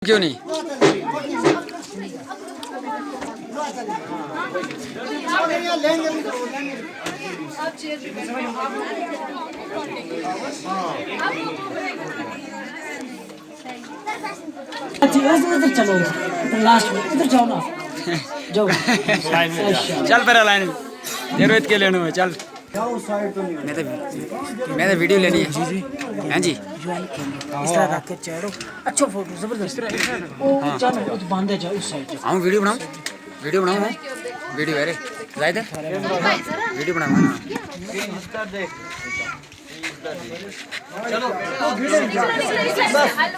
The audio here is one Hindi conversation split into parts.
क्यों नहीं? इधर चलो, लास्ट में इधर जाओ ना, जाओ चल पर लाइन जरूरत के लेने में चल। मैं तो वीडियो लेनी है जी। हैं जी इस तरह रख के चेहरो अच्छा फोटो जबरदस्त। ओ चल उस बांधे जाओ उस साइड। हम वीडियो बनाऊं मैं वीडियो अरे जायद वीडियो बनाऊंगा ना।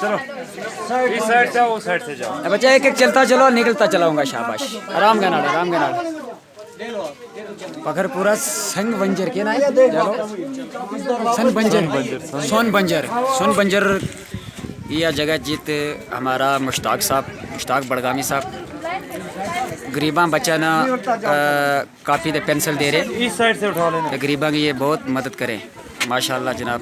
चलो इस साइड से वो साइड से जाओ। बच्चा एक एक चलता चलो निकलता चलाऊंगा। शाबाश आराम का नाड़ पखर पूरा सन बंजर के ना सोन बंजर यह जगह जीत हमारा मुश्ताक बड़गामी साहब गरीबा बच्चा ना काफ़ी पेंसिल दे रहे। इस साइड से उठा लेना। गरीबा की ये बहुत मदद करें माशाल्लाह जनाब।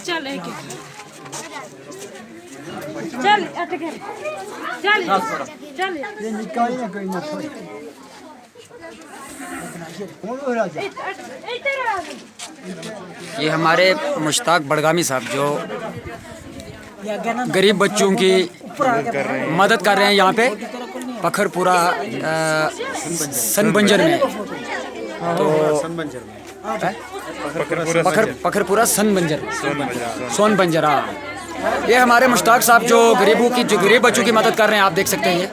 चल चल ये निकाली ना कोई ना थोड़ी। ये हमारे मुश्ताक बड़गामी साहब जो गरीब बच्चों की मदद कर रहे हैं यहाँ पे पखरपुरा सन बंजर में। तो पखरपुरा सन बंजर सोन बंजर। हाँ ये हमारे मुश्ताक साहब जो गरीब बच्चों की मदद कर रहे हैं। आप देख सकते हैं ये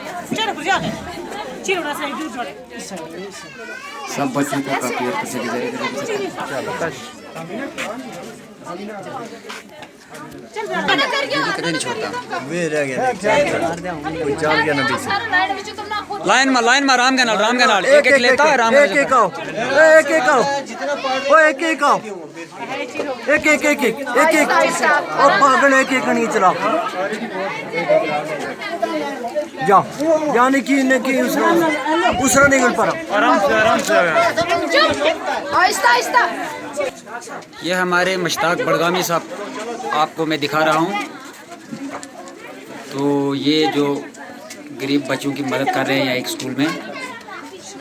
सब बच्चों को काफी नहीं छोड़ता। लाइन में राम के नाल एक एक लेता है राम एक आओ और पागल एक नहीं चला जा यानी कि उसरा निकल पड़ा। आराम से आहिस्ता। ये हमारे मुश्ताक बड़गामी साहब आपको मैं दिखा रहा हूँ। तो ये जो गरीब बच्चों की मदद कर रहे हैं यहाँ एक स्कूल में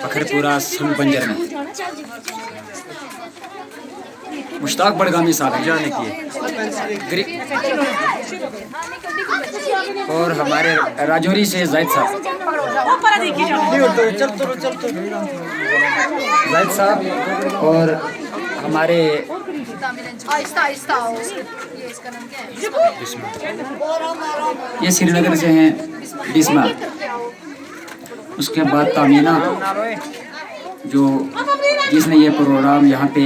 पखरपुरा सन बंजर में। मुश्ताक बड़गामी साहब जाने की और हमारे राजौरी से जायद साहब और हमारे ये श्रीनगर से हैं बिस्मा। उसके बाद तामीना जो जिसने ये प्रोग्राम यहाँ पे